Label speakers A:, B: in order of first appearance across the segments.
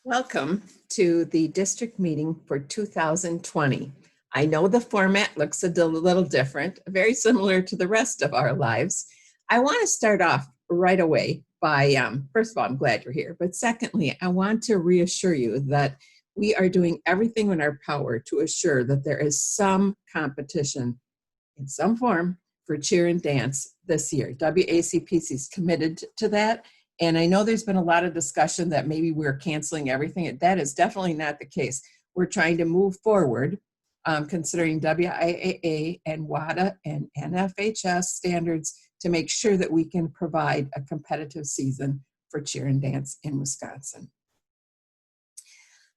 A: Welcome to the district meeting for 2020. I know the format looks a little different, very similar to the rest of our lives. I want to start off right away by, first of all, I'm glad you're here, but secondly, I want to reassure you that we are doing everything in our power to assure that there is some competition in some form for cheer and dance this year. WACPC is committed to that. And I know there's been a lot of discussion that maybe we're canceling everything. That is definitely not the case. We're trying to move forward, considering WIAA and WADA and NFHS standards to make sure that we can provide a competitive season for cheer and dance in Wisconsin.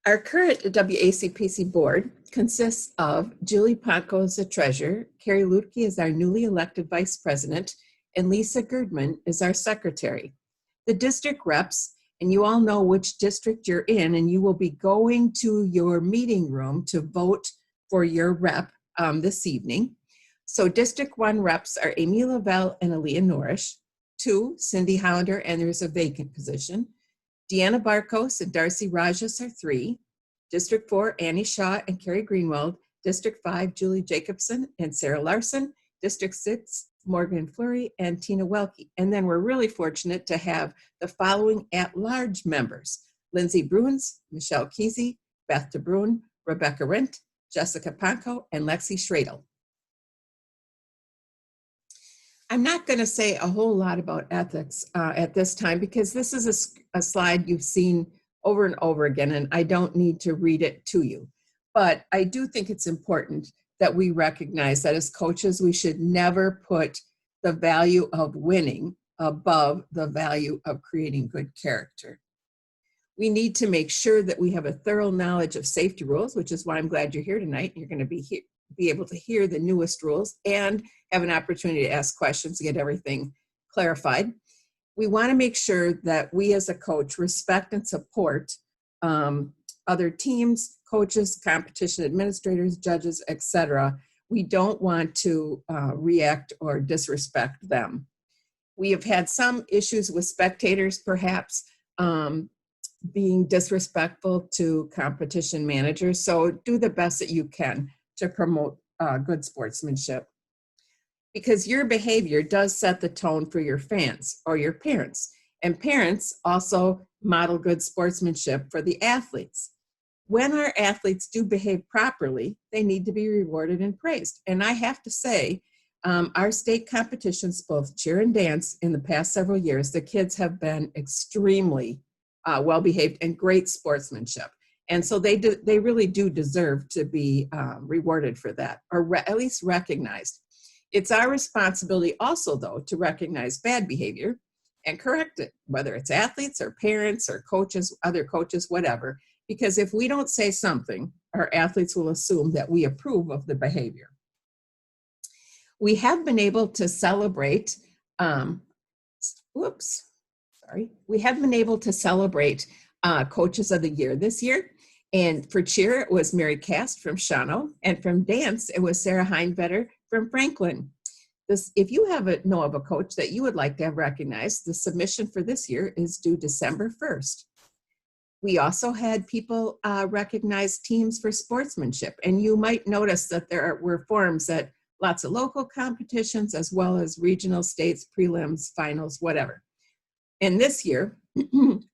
A: Our current WACPC board consists of Julie Ponko as the treasurer, Carrie Lutke is our newly elected vice president, and Lisa Girdman is our secretary. The district reps, and you all know which district you're in, and you will be going to your meeting room to vote for your rep this evening. So District 1 reps are Amy Lavelle and Aaliyah Norrish. 2, Cindy Hollander, and there's a vacant position. Deanna Barkos and Darcy Rajas are 3. District 4, Annie Shaw and Carrie Greenwald. District 5, Julie Jacobson and Sarah Larson. District 6, Morgan Fleury and Tina Welke. And then we're really fortunate to have the following at-large members: Lindsay Bruins, Michelle Kesey, Beth DeBruin, Rebecca Rent, Jessica Ponko, and Lexi Schradel. I'm not going to say a whole lot about ethics at this time because this is a slide you've seen over and over again, and I don't need to read it to you. But I do think it's important that we recognize that as coaches, we should never put the value of winning above the value of creating good character. We need to make sure that we have a thorough knowledge of safety rules, which is why I'm glad you're here tonight. You're going to be able to hear the newest rules and have an opportunity to ask questions to get everything clarified. We want to make sure that we as a coach respect and support other teams, coaches, competition administrators, judges, etc. We don't want to react or disrespect them. We have had some issues with spectators, perhaps being disrespectful to competition managers. So do the best that you can to promote good sportsmanship, because your behavior does set the tone for your fans or your parents. And parents also model good sportsmanship for the athletes. When our athletes do behave properly, they need to be rewarded and praised. And I have to say, our state competitions, both cheer and dance, in the past several years, the kids have been extremely well-behaved and great sportsmanship. And so they really do deserve to be rewarded for that, or at least recognized. It's our responsibility also, though, to recognize bad behavior and correct it, whether it's athletes or parents or coaches, other coaches, whatever. Because if we don't say something, our athletes will assume that we approve of the behavior. We have been able to celebrate, we have been able to celebrate Coaches of the Year this year. And for cheer, it was Mary Cast from Shawano, and from dance, it was Sarah Heinvetter from Franklin. If you know of a coach that you would like to have recognized, the submission for this year is due December 1st. We also had people recognize teams for sportsmanship, and you might notice that there were forms at lots of local competitions as well as regional, states, prelims, finals, whatever. And this year,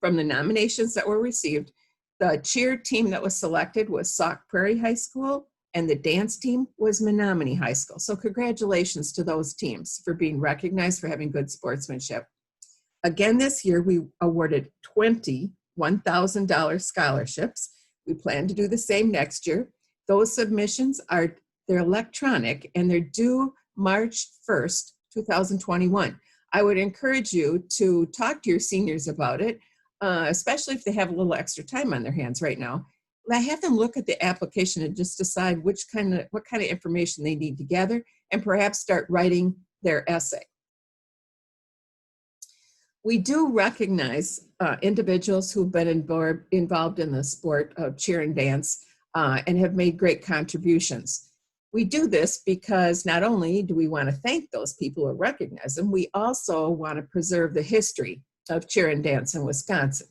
A: from the nominations that were received, the cheer team that was selected was Sauk Prairie High School, and the dance team was Menominee High School. So congratulations to those teams for being recognized for having good sportsmanship. Again, this year, we awarded 20 $1,000 scholarships. We plan to do the same next year. Those submissions they're electronic, and they're due March 1st, 2021. I would encourage you to talk to your seniors about it, especially if they have a little extra time on their hands right now. Have them look at the application and just decide what kind of information they need to gather, and perhaps start writing their essay. We do recognize individuals who've been involved in the sport of cheer and dance and have made great contributions. We do this because not only do we want to thank those people or recognize them, we also want to preserve the history of cheer and dance in Wisconsin.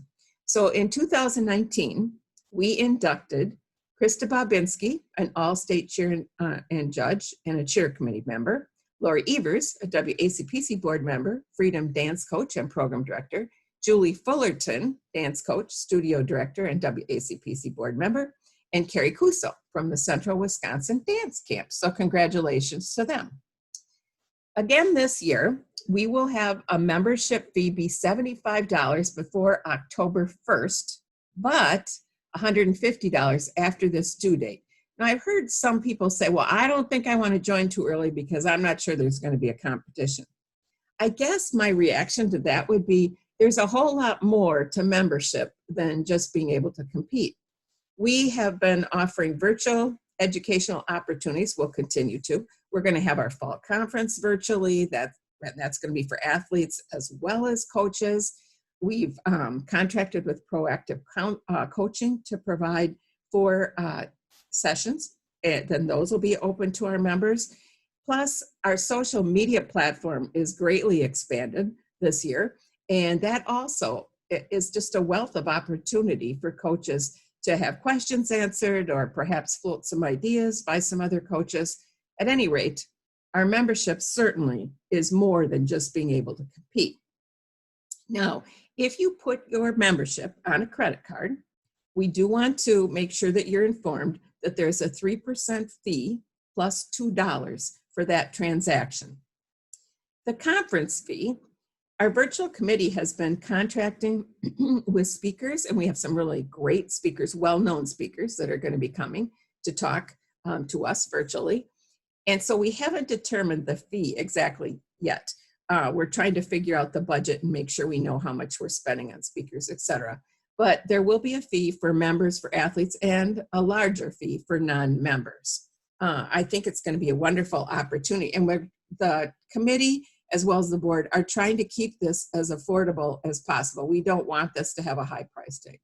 A: So in 2019, we inducted Krista Bobinski, an all-state chair and judge and a chair committee member, Lori Evers, a WACPC board member, Freedom dance coach and program director, Julie Fullerton, dance coach, studio director, and WACPC board member, and Carrie Cuso from the Central Wisconsin Dance Camp. So congratulations to them. Again this year, we will have a membership fee be $75 before October 1st, but $150 after this due date. Now, I've heard some people say, well, I don't think I want to join too early because I'm not sure there's going to be a competition. I guess my reaction to that would be there's a whole lot more to membership than just being able to compete. We have been offering virtual educational opportunities. We'll continue to. We're going to have our fall conference virtually. That's going to be for athletes as well as coaches. We've contracted with Proactive Coaching to provide 4 sessions, and then those will be open to our members. Plus, our social media platform is greatly expanded this year, and that also is just a wealth of opportunity for coaches to have questions answered or perhaps float some ideas by some other coaches. At any rate, our membership certainly is more than just being able to compete. Now, if you put your membership on a credit card, we do want to make sure that you're informed that there's a 3% fee plus $2 for that transaction. The conference fee, our virtual committee has been contracting with speakers, and we have some really great speakers, well-known speakers that are going to be coming to talk to us virtually. And so we haven't determined the fee exactly yet. We're trying to figure out the budget and make sure we know how much we're spending on speakers, et cetera. But there will be a fee for members, for athletes, and a larger fee for non-members. I think it's going to be a wonderful opportunity. And the committee, as well as the board, are trying to keep this as affordable as possible. We don't want this to have a high price tag.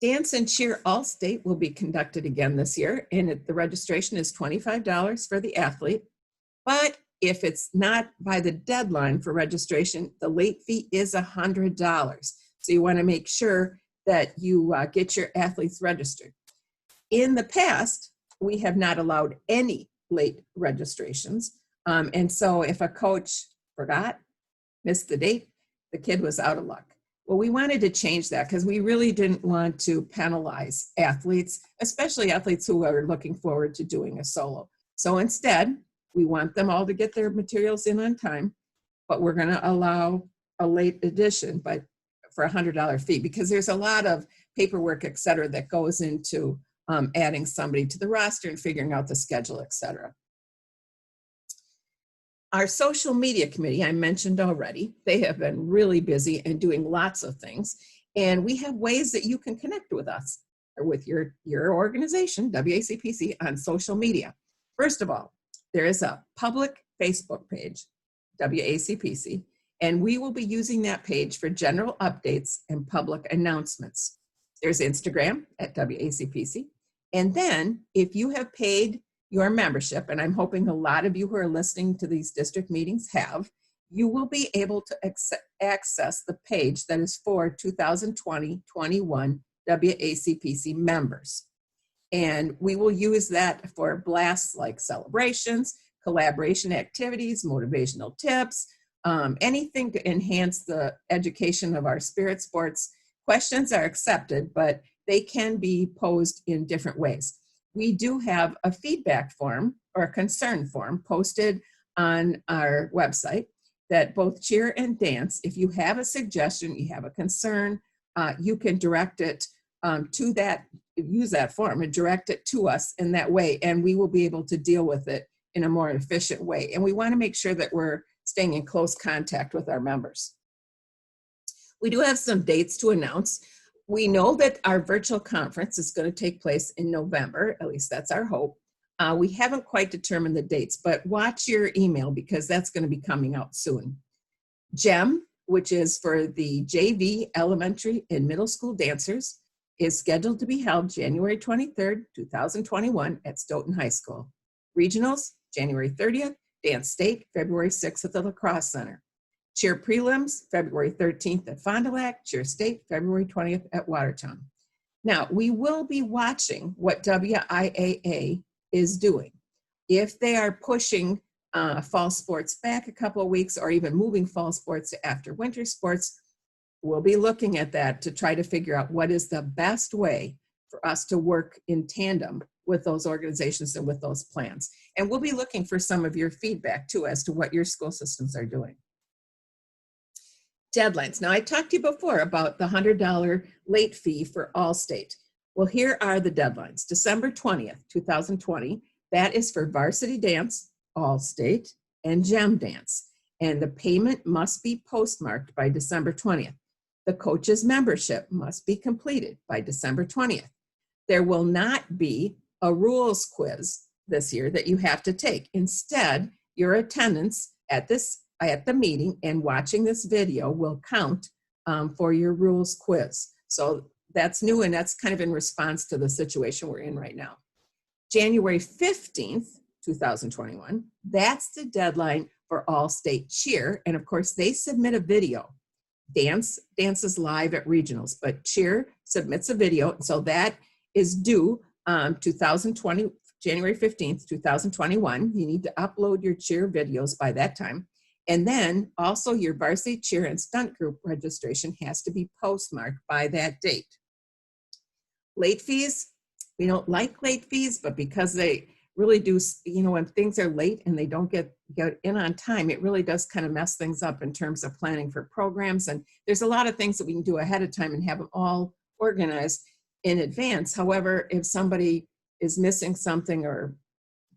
A: Dance and Cheer All-State will be conducted again this year, and the registration is $25 for the athlete. But if it's not by the deadline for registration, the late fee is $100. So you want to make sure that you get your athletes registered. In the past, we have not allowed any late registrations. And so if a coach forgot, missed the date, the kid was out of luck. Well, we wanted to change that because we really didn't want to penalize athletes, especially athletes who are looking forward to doing a solo. So instead, we want them all to get their materials in on time, but we're going to allow a late addition, but for a $100 fee, because there's a lot of paperwork, et cetera, that goes into adding somebody to the roster and figuring out the schedule, et cetera. Our social media committee, I mentioned already, they have been really busy and doing lots of things. And we have ways that you can connect with us or with your organization, WACPC, on social media. First of all, there is a public Facebook page, WACPC, and we will be using that page for general updates and public announcements. There's Instagram at WACPC. And then if you have paid your membership, and I'm hoping a lot of you who are listening to these district meetings have, you will be able to access the page that is for 2020-21 WACPC members. And we will use that for blasts like celebrations, collaboration activities, motivational tips, anything to enhance the education of our spirit sports. Questions are accepted, but they can be posed in different ways. We do have a feedback form or a concern form posted on our website that both cheer and dance, if you have a suggestion, you have a concern, you can direct it to that, use that form and direct it to us in that way, and we will be able to deal with it in a more efficient way. And we want to make sure that we're staying in close contact with our members. We do have some dates to announce. We know that our virtual conference is going to take place in November, at least that's our hope. We haven't quite determined the dates, but watch your email because that's going to be coming out soon. GEM, which is for the JV elementary and middle school dancers, is scheduled to be held January 23rd, 2021 at Stoughton High School. Regionals, January 30th, Dance State, February 6th at the Lacrosse Center. Cheer prelims, February 13th at Fond du Lac. Cheer state, February 20th at Watertown. Now, we will be watching what WIAA is doing. If they are pushing fall sports back a couple of weeks or even moving fall sports to after winter sports, we'll be looking at that to try to figure out what is the best way for us to work in tandem with those organizations and with those plans. And we'll be looking for some of your feedback too as to what your school systems are doing. Deadlines. Now, I talked to you before about the $100 late fee for Allstate. Well, here are the deadlines. December 20th, 2020, that is for varsity dance, Allstate, and gem dance. And the payment must be postmarked by December 20th. The coach's membership must be completed by December 20th. There will not be a rules quiz this year that you have to take. Instead, your attendance at the meeting and watching this video will count for your rules quiz. So that's new, and that's kind of in response to the situation we're in right now. January 15th, 2021, that's the deadline for Allstate Cheer. And of course, they submit a video. Dance is live at regionals, but Cheer submits a video. So that is due 2020, January 15th, 2021. You need to upload your Cheer videos by that time. And then also your varsity cheer and stunt group registration has to be postmarked by that date. Late fees, we don't like late fees, but because they really do, when things are late and they don't get in on time, it really does kind of mess things up in terms of planning for programs. And there's a lot of things that we can do ahead of time and have them all organized in advance. However, if somebody is missing something or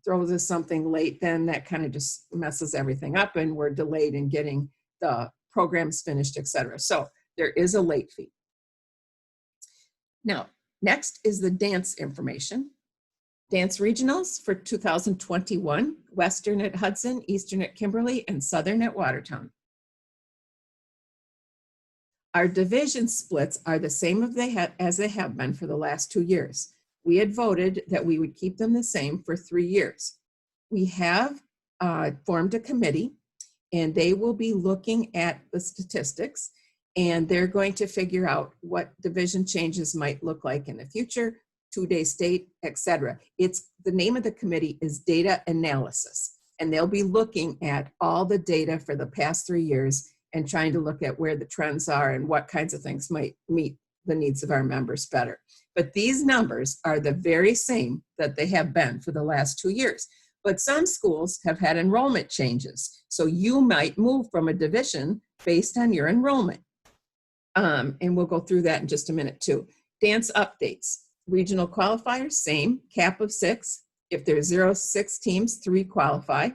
A: throws us something late, then that kind of just messes everything up and we're delayed in getting the programs finished, etc. So there is a late fee. Now, next is the dance information. Dance regionals for 2021, Western at Hudson, Eastern at Kimberly, and Southern at Watertown. Our division splits are the same as they have been for the last 2 years. We had voted that we would keep them the same for 3 years. We have formed a committee, and they will be looking at the statistics, and they're going to figure out what division changes might look like in the future, 2-day state, etc. The name of the committee is data analysis, and they'll be looking at all the data for the past 3 years and trying to look at where the trends are and what kinds of things might meet the needs of our members better. But these numbers are the very same that they have been for the last 2 years. But some schools have had enrollment changes. So you might move from a division based on your enrollment. And we'll go through that in just a minute too. Dance updates. Regional qualifiers, same, cap of 6. If there's 0-6 teams, 3 qualify.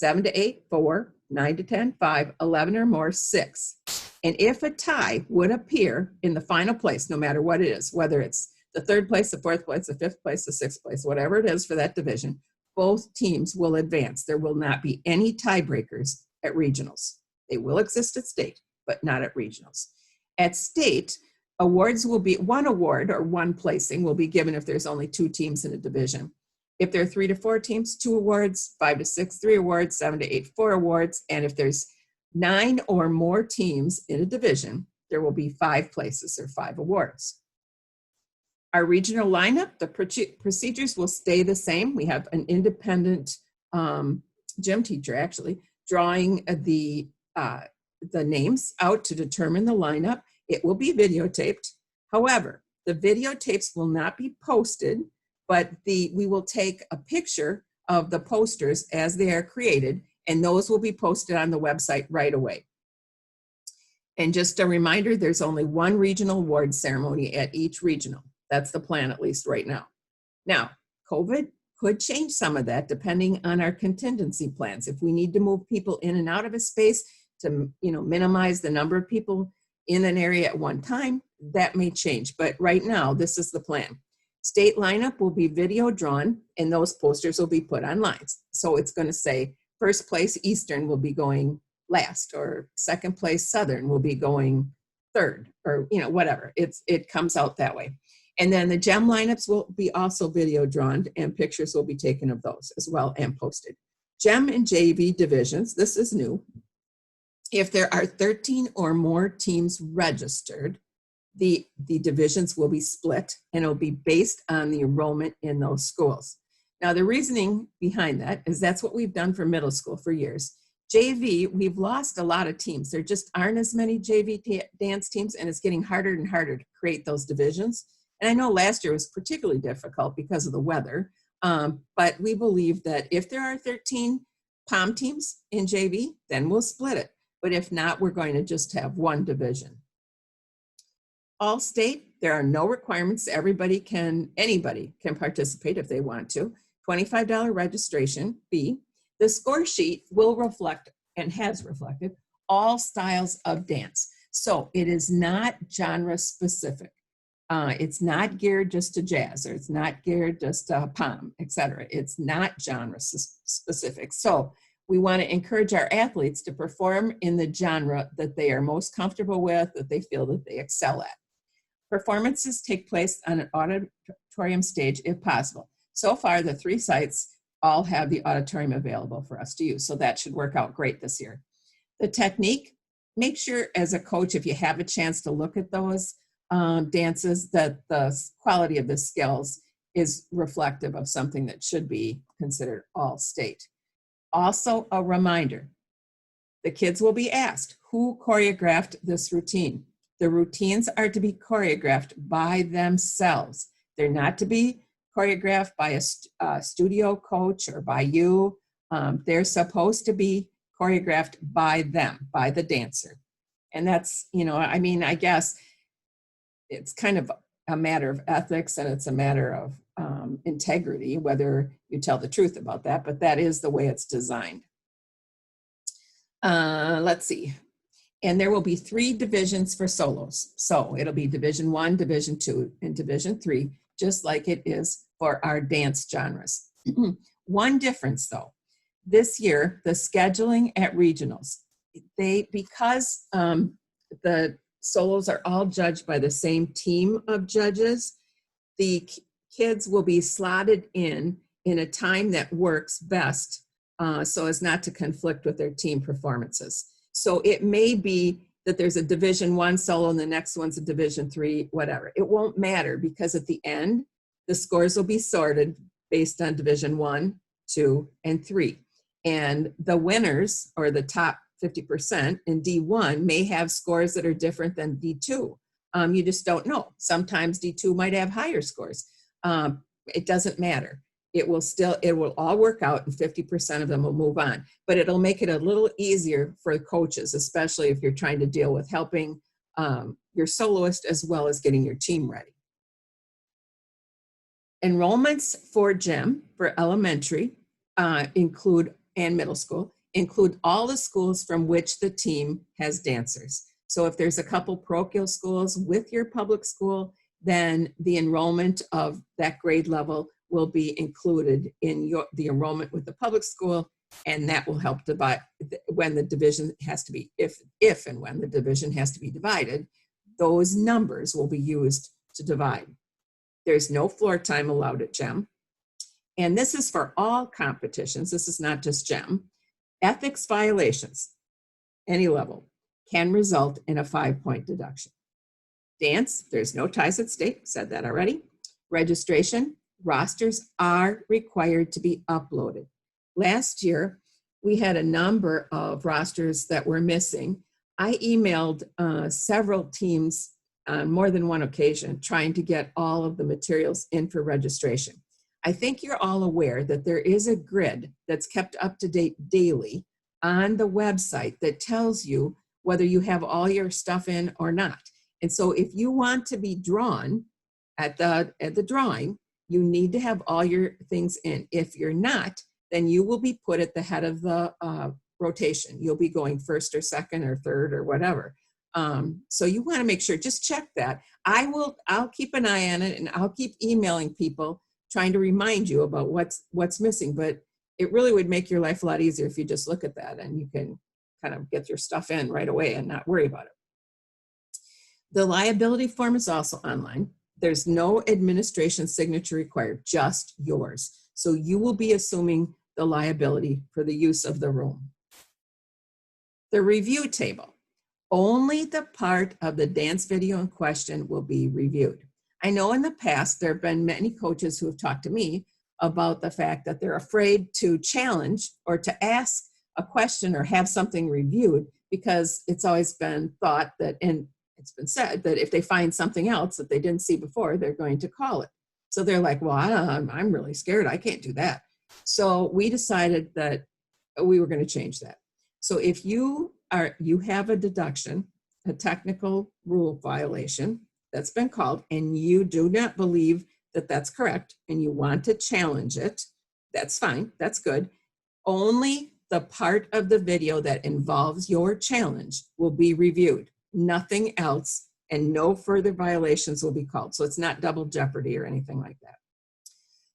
A: 7-8, 4. 9-10, 5. 11 or more, 6. And if a tie would appear in the final place, no matter what it is, whether it's the 3rd place, the 4th place, the 5th place, the 6th place, whatever it is for that division, both teams will advance. There will not be any tiebreakers at regionals. They will exist at state, but not at regionals. At state, awards will be 1 award or 1 placing will be given if there's only 2 teams in a division. If there are 3 to 4 teams, 2 awards, 5 to 6, 3 awards, 7 to 8, 4 awards. And if there's 9 or more teams in a division, there will be 5 places or 5 awards. Our regional lineup, the procedures will stay the same. We have an independent gym teacher actually drawing the names out to determine the lineup. It will be videotaped. However, the videotapes will not be posted, but we will take a picture of the posters as they are created, and those will be posted on the website right away. And just a reminder, there's only 1 regional award ceremony at each regional. That's the plan, at least right now. Now, COVID could change some of that depending on our contingency plans. If we need to move people in and out of a space to minimize the number of people in an area at one time, that may change. But right now, this is the plan. State lineup will be video drawn, and those posters will be put on lines. So it's going to say, 1st place Eastern will be going last, or 2nd place Southern will be going 3rd, or whatever. It comes out that way. And then the gem lineups will be also video drawn, and pictures will be taken of those as well and posted. Gem and JV divisions, this is new. If there are 13 or more teams registered, the divisions will be split, and it'll be based on the enrollment in those schools. Now, the reasoning behind that is that's what we've done for middle school for years. JV, we've lost a lot of teams. There just aren't as many JV dance teams, and it's getting harder and harder to create those divisions. And I know last year was particularly difficult because of the weather, but we believe that if there are 13 POM teams in JV, then we'll split it. But if not, we're going to just have one division. All state, there are no requirements. Anybody can participate if they want to. $25 registration fee. The score sheet will reflect, and has reflected, all styles of dance. So it is not genre specific. It's not geared just to jazz, or it's not geared just to POM, etc. It's not genre specific. So we want to encourage our athletes to perform in the genre that they are most comfortable with, that they feel that they excel at. Performances take place on an auditorium stage if possible. So far, the 3 sites all have the auditorium available for us to use, so that should work out great this year. The technique, make sure as a coach, if you have a chance to look at those dances, that the quality of the skills is reflective of something that should be considered all state. Also, a reminder, the kids will be asked, who choreographed this routine? The routines are to be choreographed by themselves. They're not to be choreographed by a studio coach or by you. They're supposed to be choreographed by them, by the dancer. And that's, I guess it's kind of a matter of ethics, and it's a matter of integrity, whether you tell the truth about that, but that is the way it's designed. Let's see. And there will be 3 divisions for solos. So it'll be Division 1, Division 2, and Division 3, just like it is for our dance genres. One difference though, this year, the scheduling at regionals, because the solos are all judged by the same team of judges, the kids will be slotted in a time that works best so as not to conflict with their team performances. So it may be that there's a Division 1 solo and the next one's a Division 3, whatever. It won't matter, because at the end, the scores will be sorted based on Division 1, 2, and 3. And the winners, or the top 50% in D1, may have scores that are different than D2. You just don't know. Sometimes D2 might have higher scores. It doesn't matter. It will all work out, and 50% of them will move on. But it'll make it a little easier for coaches, especially if you're trying to deal with helping your soloist as well as getting your team ready. Enrollments for GEM for elementary include, and middle school, include all the schools from which the team has dancers. So if there's a couple parochial schools with your public school, then the enrollment of that grade level will be included in the enrollment with the public school, and that will help divide when the division has to be, if and when the division has to be divided, those numbers will be used to divide. There's no floor time allowed at GEM, and this is for all competitions. This is not just GEM. Ethics violations, any level, can result in a 5-point deduction. Dance, there's no ties at stake, said that already. Registration, rosters are required to be uploaded. Last year, we had a number of rosters that were missing. I emailed several teams on more than one occasion trying to get all of the materials in for registration. I think you're all aware that there is a grid that's kept up to date daily on the website that tells you whether you have all your stuff in or not. And so if you want to be drawn at the drawing, you need to have all your things in. If you're not, then you will be put at the head of the rotation. You'll be going first or second or third or whatever. So you want to make sure, just check that. I'll keep an eye on it, and I'll keep emailing people trying to remind you about what's missing. But it really would make your life a lot easier if you just look at that and you can kind of get your stuff in right away and not worry about it. The liability form is also online. There's no administration signature required, just yours. So you will be assuming the liability for the use of the room. The review table. Only the part of the dance video in question will be reviewed. I know in the past there have been many coaches who have talked to me about the fact that they're afraid to challenge or to ask a question or have something reviewed, because it's always been thought that, and it's been said, that if they find something else that they didn't see before, they're going to call it. So they're like, well, I'm really scared. I can't do that. So we decided that we were going to change that. So if you have a deduction, a technical rule violation that's been called, and you do not believe that that's correct, and you want to challenge it, that's fine. That's good. Only the part of the video that involves your challenge will be reviewed. Nothing else, and no further violations will be called. So it's not double jeopardy or anything like that.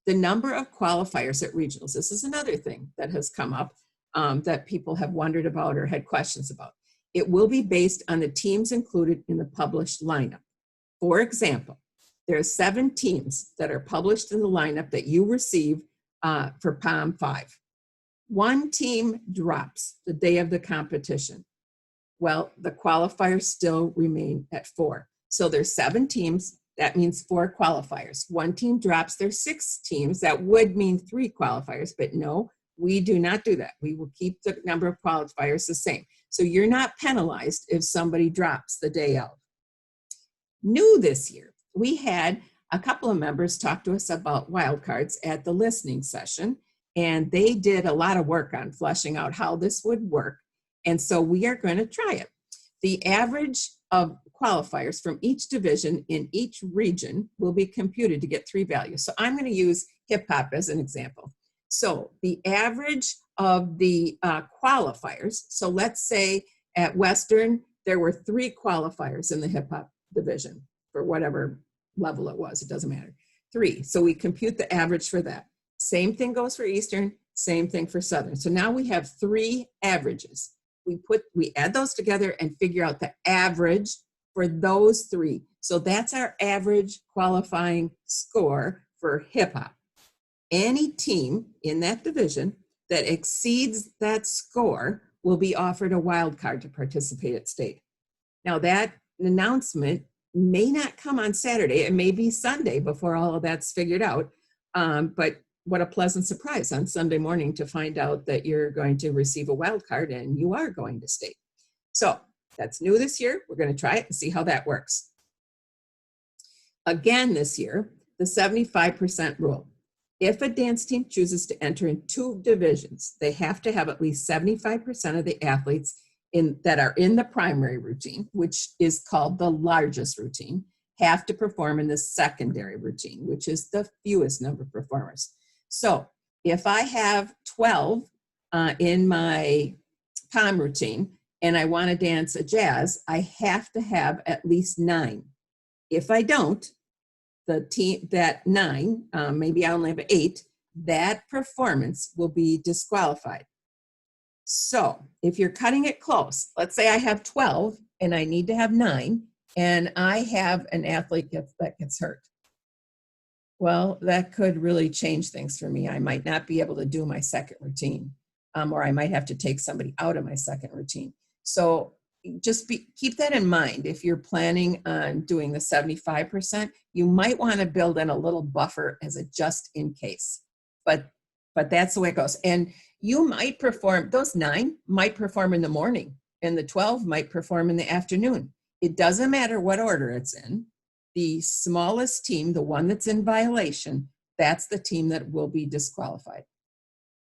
A: The number of qualifiers at regionals. This is another thing that has come up that people have wondered about or had questions about. It will be based on the teams included in the published lineup. For example, there are 7 teams that are published in the lineup that you receive for POM 5. One team drops the day of the competition. Well, the qualifiers still remain at 4. So there's 7 teams. That means 4 qualifiers. One team drops, there's 6 teams. That would mean 3 qualifiers, but no, we do not do that. We will keep the number of qualifiers the same. So you're not penalized if somebody drops the day of. New this year, we had a couple of members talk to us about wildcards at the listening session, and they did a lot of work on fleshing out how this would work. And so we are going to try it. The average of qualifiers from each division in each region will be computed to get 3 values. So I'm going to use hip hop as an example. So the average of the qualifiers, so let's say at Western, there were 3 qualifiers in the hip hop division for whatever level it was, it doesn't matter. 3, so we compute the average for that. Same thing goes for Eastern, same thing for Southern. So now we have 3 averages. We add those together and figure out the average for those 3. So that's our average qualifying score for hip hop. Any team in that division that exceeds that score will be offered a wild card to participate at state. Now that announcement may not come on Saturday. It may be Sunday before all of that's figured out. But what a pleasant surprise on Sunday morning to find out that you're going to receive a wild card and you are going to state. So that's new this year. We're going to try it and see how that works. Again this year, the 75% rule. If a dance team chooses to enter in 2 divisions, they have to have at least 75% of the athletes that are in the primary routine, which is called the largest routine, have to perform in the secondary routine, which is the fewest number of performers. So if I have 12 in my POM routine and I want to dance a jazz, I have to have at least 9. If I don't, the team, that 9, maybe I only have 8, that performance will be disqualified. So if you're cutting it close, let's say I have 12 and I need to have 9, and I have an athlete that gets hurt. Well, that could really change things for me. I might not be able to do my second routine, or I might have to take somebody out of my second routine. So just keep that in mind. If you're planning on doing the 75%, you might want to build in a little buffer as a just in case. But that's the way it goes. And you might perform, those 9 might perform in the morning, and the 12 might perform in the afternoon. It doesn't matter what order it's in. The smallest team, the one that's in violation, that's the team that will be disqualified.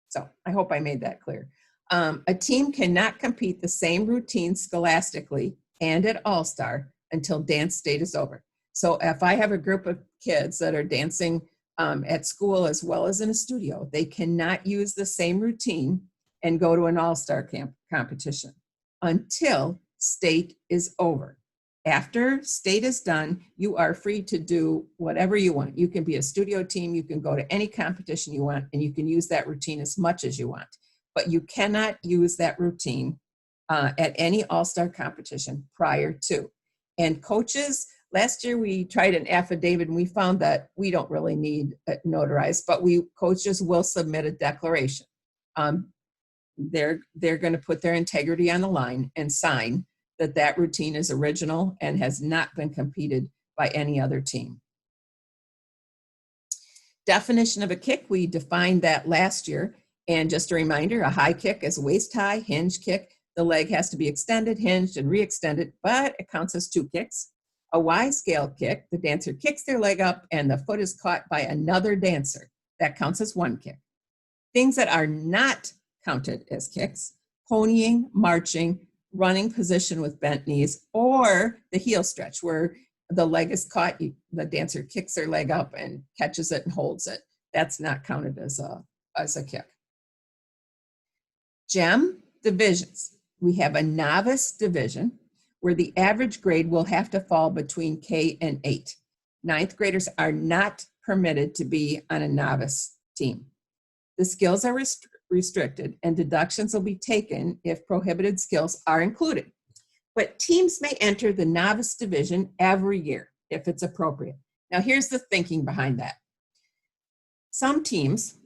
A: So I hope I made that clear. A team cannot compete the same routine scholastically and at All-Star until dance state is over. So if I have a group of kids that are dancing at school as well as in a studio, they cannot use the same routine and go to an All-Star competition until state is over. After state is done, you are free to do whatever you want. You can be a studio team, you can go to any competition you want, and you can use that routine as much as you want. But you cannot use that routine at any All-Star competition prior to. And coaches, last year we tried an affidavit and we found that we don't really need it notarized, but coaches will submit a declaration. they're going to put their integrity on the line and sign that that routine is original and has not been competed by any other team. Definition of a kick, we defined that last year. And just a reminder, a high kick is a waist high hinge kick. The leg has to be extended, hinged, and re-extended, but it counts as 2 kicks. A Y scale kick, the dancer kicks their leg up and the foot is caught by another dancer. That counts as 1 kick. Things that are not counted as kicks: ponying, marching, running position with bent knees, or the heel stretch where the leg is caught, the dancer kicks their leg up and catches it and holds it. That's not counted as a kick. GEM divisions. We have a novice division where the average grade will have to fall between K and 8. 9th graders are not permitted to be on a novice team. The skills are restricted and deductions will be taken if prohibited skills are included. But teams may enter the novice division every year if it's appropriate. Now here's the thinking behind that. Some teams,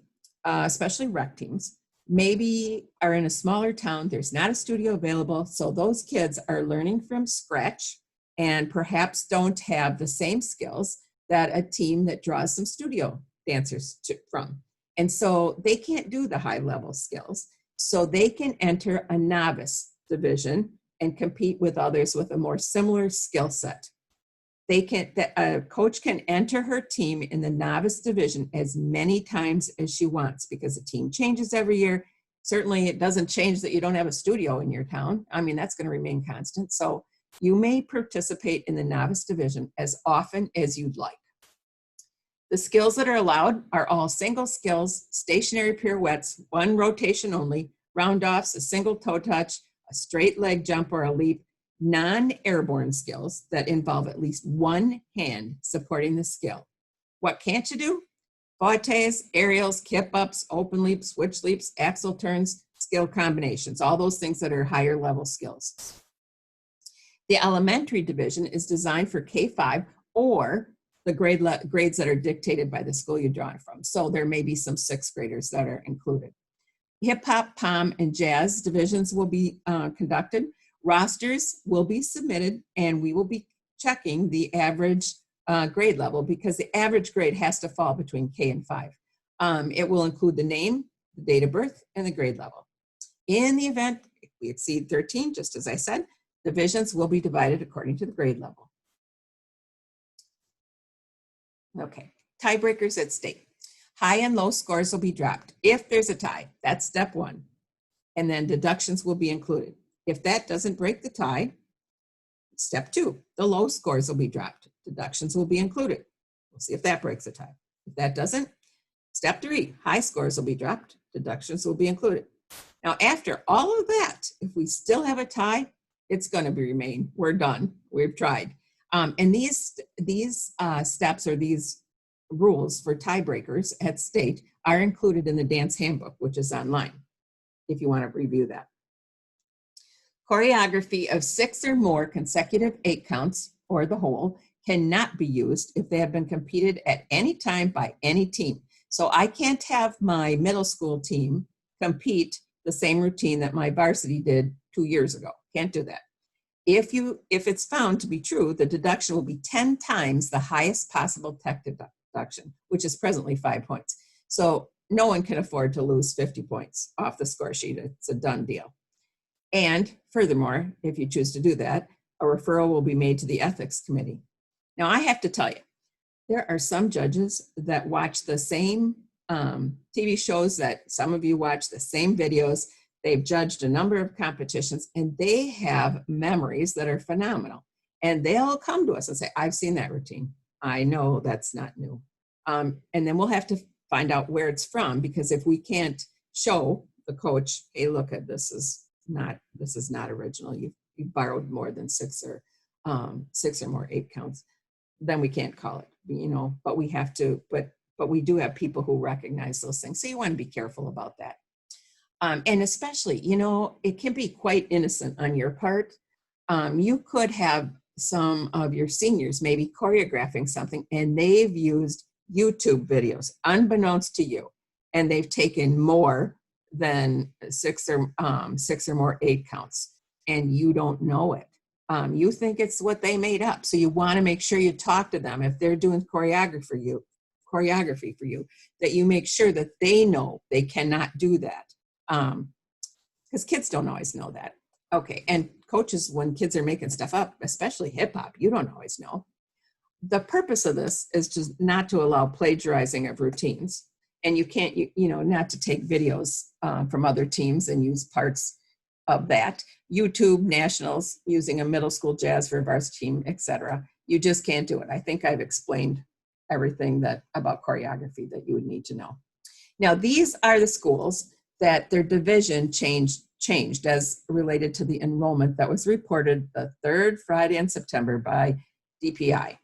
A: especially rec teams, maybe are in a smaller town, there's not a studio available, so those kids are learning from scratch and perhaps don't have the same skills that a team that draws some studio dancers from. And so they can't do the high level skills. So they can enter a novice division and compete with others with a more similar skill set. A coach can enter her team in the novice division as many times as she wants because the team changes every year. Certainly it doesn't change that you don't have a studio in your town. I mean, that's going to remain constant. So you may participate in the novice division as often as you'd like. The skills that are allowed are all single skills, stationary pirouettes, 1 rotation only, round-offs, a single toe touch, a straight leg jump or a leap, non-airborne skills that involve at least 1 hand supporting the skill. What can't you do? Fouettes, aerials, kip-ups, open leaps, switch leaps, axel turns, skill combinations, all those things that are higher level skills. The elementary division is designed for K-5 or the grades that are dictated by the school you're drawing from. So there may be some 6th graders that are included. Hip hop, pom, and jazz divisions will be conducted. Rosters will be submitted and we will be checking the average grade level because the average grade has to fall between K and 5. It will include the name, the date of birth, and the grade level. In the event if we exceed 13, just as I said, divisions will be divided according to the grade level. Okay, tiebreakers at stake. High and low scores will be dropped. If there's a tie, that's step 1. And then deductions will be included. If that doesn't break the tie, step 2, the low scores will be dropped. Deductions will be included. We'll see if that breaks the tie. If that doesn't, step 3, high scores will be dropped. Deductions will be included. Now, after all of that, if we still have a tie, it's going to remain. We're done. We've tried. And these steps or these rules for tiebreakers at state are included in the dance handbook, which is online, if you want to review that. Choreography of 6 or more consecutive 8 counts, or the whole, cannot be used if they have been competed at any time by any team. So I can't have my middle school team compete the same routine that my varsity did 2 years ago. Can't do that. If it's found to be true, the deduction will be 10 times the highest possible tech deduction, which is presently 5 points. So no one can afford to lose 50 points off the score sheet. It's a done deal. And furthermore, if you choose to do that, a referral will be made to the ethics committee. Now, I have to tell you, there are some judges that watch the same TV shows that some of you watch, the same videos. They've judged a number of competitions and they have memories that are phenomenal. And they'll come to us and say, I've seen that routine. I know that's not new. And then we'll have to find out where it's from, because if we can't show the coach, hey, look at this is not original. You borrowed more than 6 or more 8 counts, then we can't call it, but we have to, but we do have people who recognize those things. So you want to be careful about that. And especially, it can be quite innocent on your part. You could have some of your seniors maybe choreographing something and they've used YouTube videos unbeknownst to you. And they've taken more than six or more 8 counts, and you don't know it. You think it's what they made up. So you want to make sure you talk to them if they're doing choreography for you, that you make sure that they know they cannot do that. Because kids don't always know that. Okay, and coaches, when kids are making stuff up, especially hip hop, you don't always know. The purpose of this is just not to allow plagiarizing of routines. And you can't, not to take videos from other teams and use parts of that. YouTube nationals using a middle school jazz for a varsity team, etc. You just can't do it. I think I've explained everything about choreography that you would need to know. Now, these are the schools that their division changed as related to the enrollment that was reported the third Friday in September by DPI.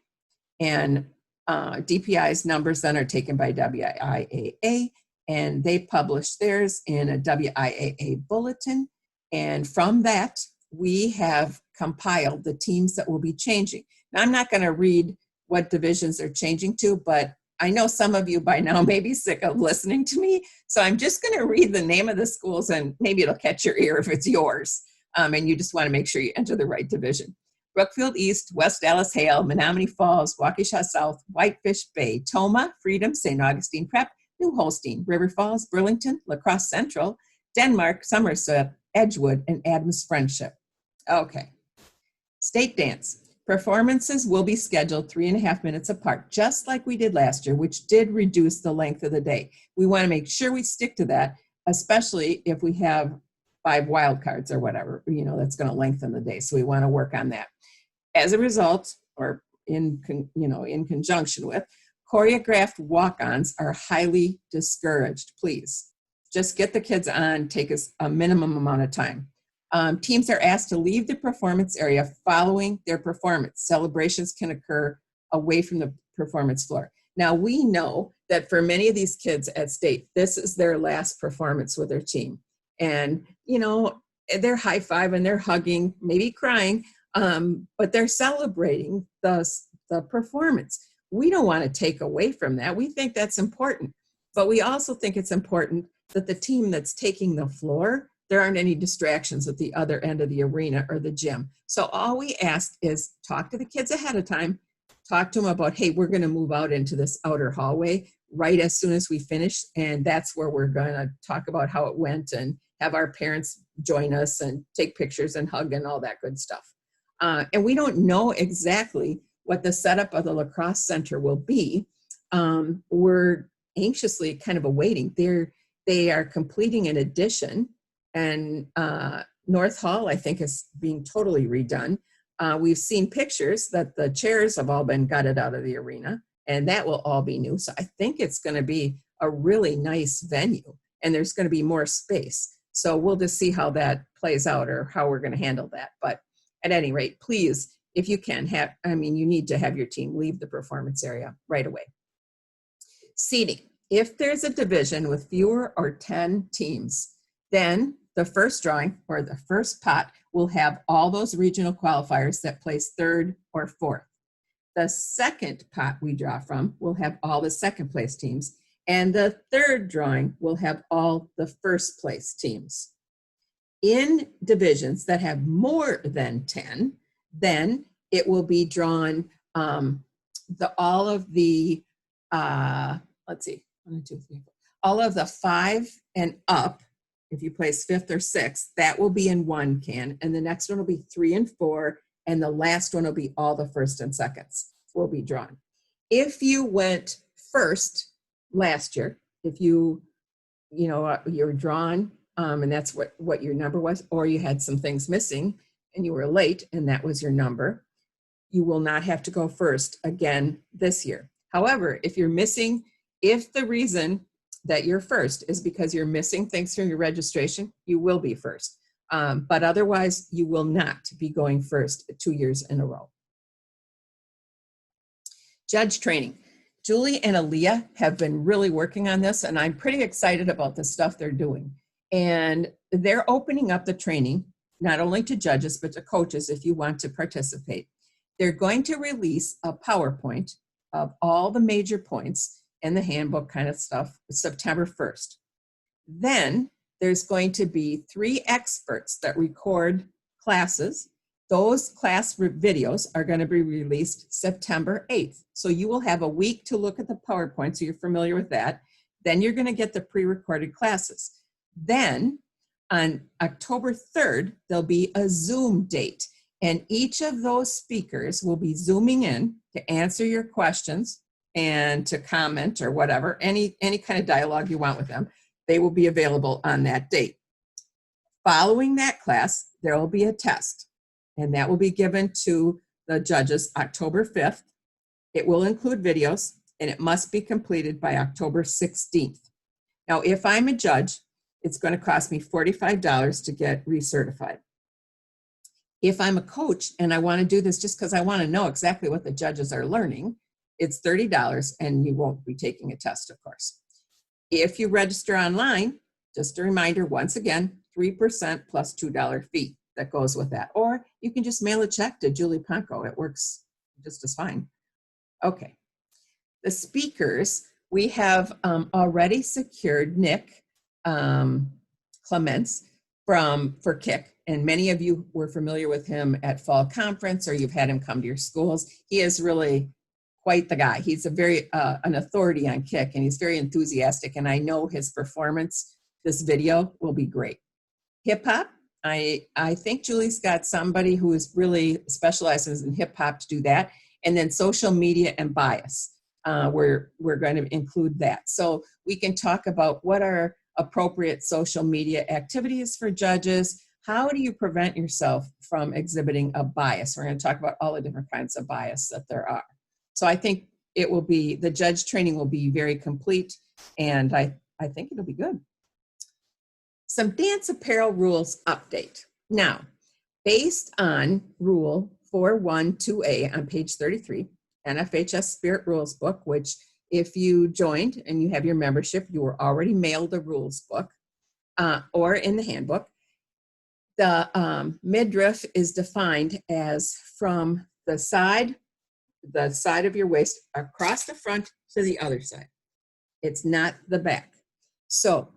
A: And DPI's numbers then are taken by WIAA, and they publish theirs in a WIAA bulletin. And from that, we have compiled the teams that will be changing. Now, I'm not going to read what divisions they're changing to, but I know some of you by now may be sick of listening to me. So I'm just going to read the name of the schools, and maybe it'll catch your ear if it's yours. And you just want to make sure you enter the right division. Brookfield East, West Dallas Hale, Menominee Falls, Waukesha South, Whitefish Bay, Toma, Freedom, St. Augustine Prep, New Holstein, River Falls, Burlington, La Crosse Central, Denmark, Somerset, Edgewood, and Adams Friendship. Okay. State dance. Performances will be scheduled 3.5 minutes apart, just like we did last year, which did reduce the length of the day. We want to make sure we stick to that, especially if we have 5 wild cards or whatever, that's going to lengthen the day. So we want to work on that. As a result, or in conjunction with, choreographed walk-ons are highly discouraged. Please, just get the kids on, take us a minimum amount of time. Teams are asked to leave the performance area following their performance. Celebrations can occur away from the performance floor. Now, we know that for many of these kids at state, this is their last performance with their team. And, they're high-fiving, they're hugging, maybe crying, but they're celebrating the performance. We don't want to take away from that. We think that's important. But we also think it's important that the team that's taking the floor, there aren't any distractions at the other end of the arena or the gym. So all we ask is talk to the kids ahead of time, talk to them about, hey, we're going to move out into this outer hallway right as soon as we finish. And that's where we're going to talk about how it went and have our parents join us and take pictures and hug and all that good stuff. And we don't know exactly what the setup of the lacrosse center will be. We're anxiously kind of awaiting. They are completing an addition, and North Hall, I think, is being totally redone. We've seen pictures that the chairs have all been gutted out of the arena, and that will all be new. So I think it's going to be a really nice venue, and there's going to be more space. So we'll just see how that plays out or how we're going to handle that. But at any rate, please, if you can you need to have your team leave the performance area right away. Seating. If there's a division with fewer or 10 teams, then the first drawing or the first pot will have all those regional qualifiers that place 3rd or 4th. The second pot we draw from will have all the second place teams, and the third drawing will have all the first place teams. In divisions that have more than 10, then it will be drawn all of the 5 and up. If you place 5th or 6th, that will be in one can, and the next one will be 3 and 4, and the last one will be all the first and seconds will be drawn. If you went first last year, if you're drawn, and that's what your number was, or you had some things missing and you were late and that was your number, you will not have to go first again this year. However, if the reason that you're first is because you're missing things from your registration, you will be first. But otherwise, you will not be going first 2 years in a row. Judge training. Julie and Aaliyah have been really working on this, and I'm pretty excited about the stuff they're doing. And they're opening up the training, not only to judges, but to coaches if you want to participate. They're going to release a PowerPoint of all the major points and the handbook kind of stuff September 1st. Then there's going to be 3 experts that record classes. Those class videos are going to be released September 8th. So you will have a week to look at the PowerPoint, so you're familiar with that. Then you're going to get the pre-recorded classes. Then on October 3rd, there'll be a Zoom date. And each of those speakers will be Zooming in to answer your questions and to comment or whatever, any kind of dialogue you want with them. They will be available on that date. Following that class, there will be a test, and that will be given to the judges October 5th. It will include videos, and it must be completed by October 16th. Now, if I'm a judge, it's going to cost me $45 to get recertified. If I'm a coach and I want to do this just because I want to know exactly what the judges are learning, it's $30, and you won't be taking a test, of course. If you register online, just a reminder, once again, 3% plus $2 fee that goes with that. Or you can just mail a check to Julie Ponko. It works just as fine. Okay. The speakers, we have already secured Nick Clements for KIC. And many of you were familiar with him at Fall Conference, or you've had him come to your schools. He is really quite the guy. He's a very an authority on KIC, and he's very enthusiastic, and I know his performance, this video, will be great. Hip hop, I think Julie's got somebody who is really specializes in hip hop to do that. And then social media and bias, we're going to include that. So we can talk about what are appropriate social media activities for judges. How do you prevent yourself from exhibiting a bias? We're going to talk about all the different kinds of bias that there are. So I think it will be, the judge training will be very complete, and I think it'll be good. Some dance apparel rules update. Now, based on Rule 412A on page 33, NFHS Spirit Rules book, which if you joined and you have your membership, you were already mailed a rules book or in the handbook. The midriff is defined as from the side of your waist across the front to the other side. It's not the back. So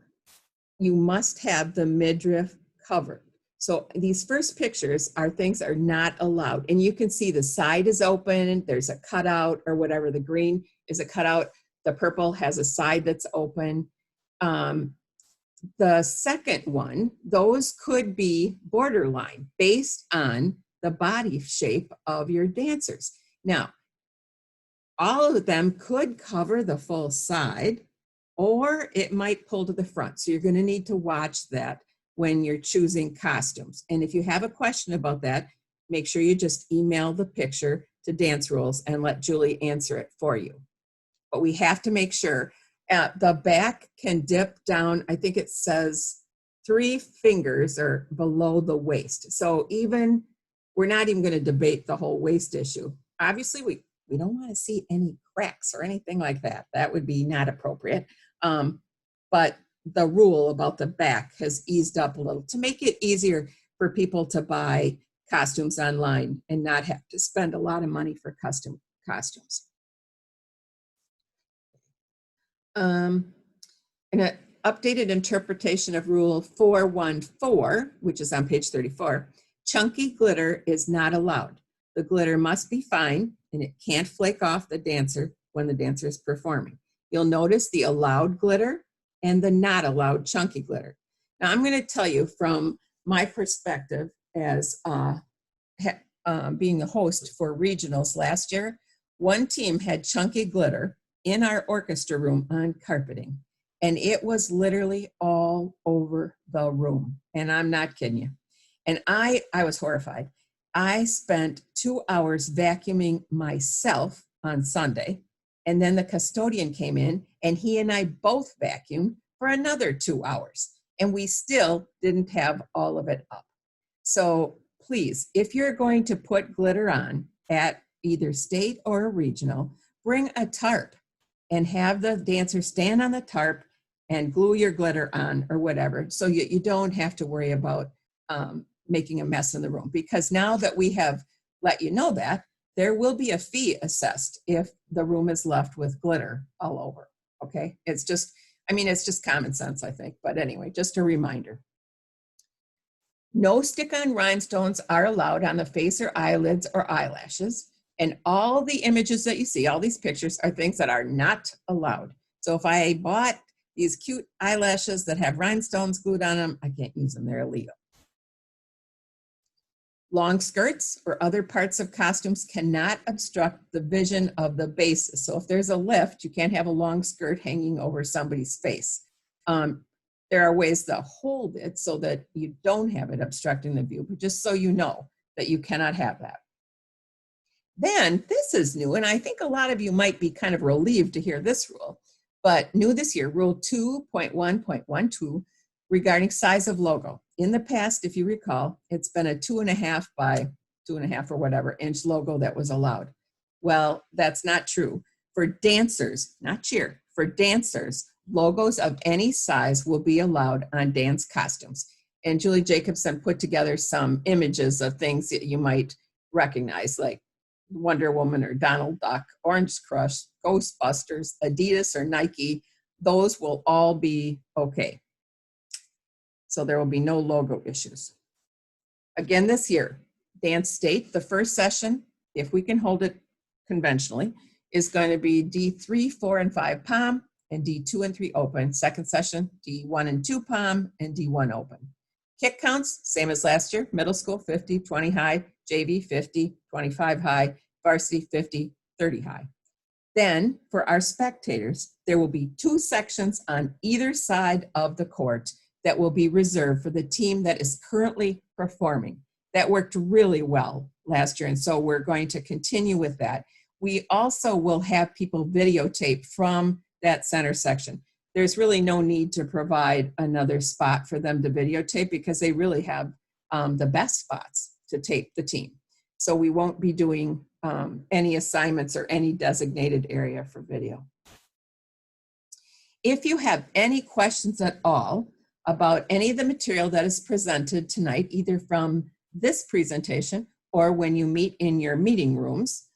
A: you must have the midriff covered. So these first pictures are things that are not allowed. And you can see the side is open, there's a cutout or whatever. The green is a cutout. The purple has a side that's open. The second one, those could be borderline based on the body shape of your dancers. Now, all of them could cover the full side, or it might pull to the front. So you're going to need to watch that when you're choosing costumes. And if you have a question about that, make sure you just email the picture to Dance Rules and let Julie answer it for you. But we have to make sure the back can dip down. I think it says 3 fingers are below the waist. So even, we're not even going to debate the whole waist issue. Obviously, we don't want to see any cracks or anything like that. That would be not appropriate. But the rule about the back has eased up a little to make it easier for people to buy costumes online and not have to spend a lot of money for custom costumes. An updated interpretation of Rule 414, which is on page 34, chunky glitter is not allowed. The glitter must be fine, and it can't flake off the dancer when the dancer is performing. You'll notice the allowed glitter and the not allowed chunky glitter. Now, I'm going to tell you from my perspective as being the host for regionals last year, one team had chunky glitter in our orchestra room on carpeting, and it was literally all over the room. And I'm not kidding you. And I was horrified. I spent 2 hours vacuuming myself on Sunday, and then the custodian came in and he and I both vacuumed for another 2 hours, and we still didn't have all of it up. So please, if you're going to put glitter on at either state or regional, bring a tarp and have the dancer stand on the tarp and glue your glitter on or whatever, so you don't have to worry about making a mess in the room. Because now that we have let you know that, there will be a fee assessed if the room is left with glitter all over, okay? It's just, I mean, it's just common sense, I think. But anyway, just a reminder. No stick-on rhinestones are allowed on the face or eyelids or eyelashes. And all the images that you see, all these pictures, are things that are not allowed. So if I bought these cute eyelashes that have rhinestones glued on them, I can't use them. They're illegal. Long skirts or other parts of costumes cannot obstruct the vision of the bases. So if there's a lift, you can't have a long skirt hanging over somebody's face. There are ways to hold it so that you don't have it obstructing the view, but just so you know that you cannot have that. Then this is new, and I think a lot of you might be kind of relieved to hear this rule, but new this year, Rule 2.1.12, regarding size of logo. In the past, if you recall, it's been a 2.5 by 2.5 or whatever inch logo that was allowed. Well, that's not true. For dancers, not cheer, for dancers, logos of any size will be allowed on dance costumes. And Julie Jacobson put together some images of things that you might recognize, like Wonder Woman or Donald Duck, Orange Crush, Ghostbusters, Adidas or Nike. Those will all be okay. So there will be no logo issues. Again this year, dance state, the first session, if we can hold it conventionally, is going to be D3, 4, and 5 POM, and D2 and 3 open. Second session, D1 and 2 POM, and D1 open. Kick counts, same as last year, middle school 50, 20 high, JV 50, 25 high, varsity 50, 30 high. Then for our spectators, there will be 2 sections on either side of the court that will be reserved for the team that is currently performing. That worked really well last year, and so we're going to continue with that. We also will have people videotape from that center section. There's really no need to provide another spot for them to videotape because they really have the best spots to tape the team. So we won't be doing any assignments or any designated area for video. If you have any questions at all about any of the material that is presented tonight, either from this presentation or when you meet in your meeting rooms,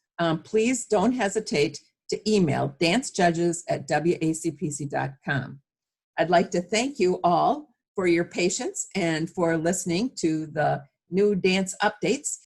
A: please don't hesitate to email dancejudges@wacpc.com. I'd like to thank you all for your patience and for listening to the new dance updates.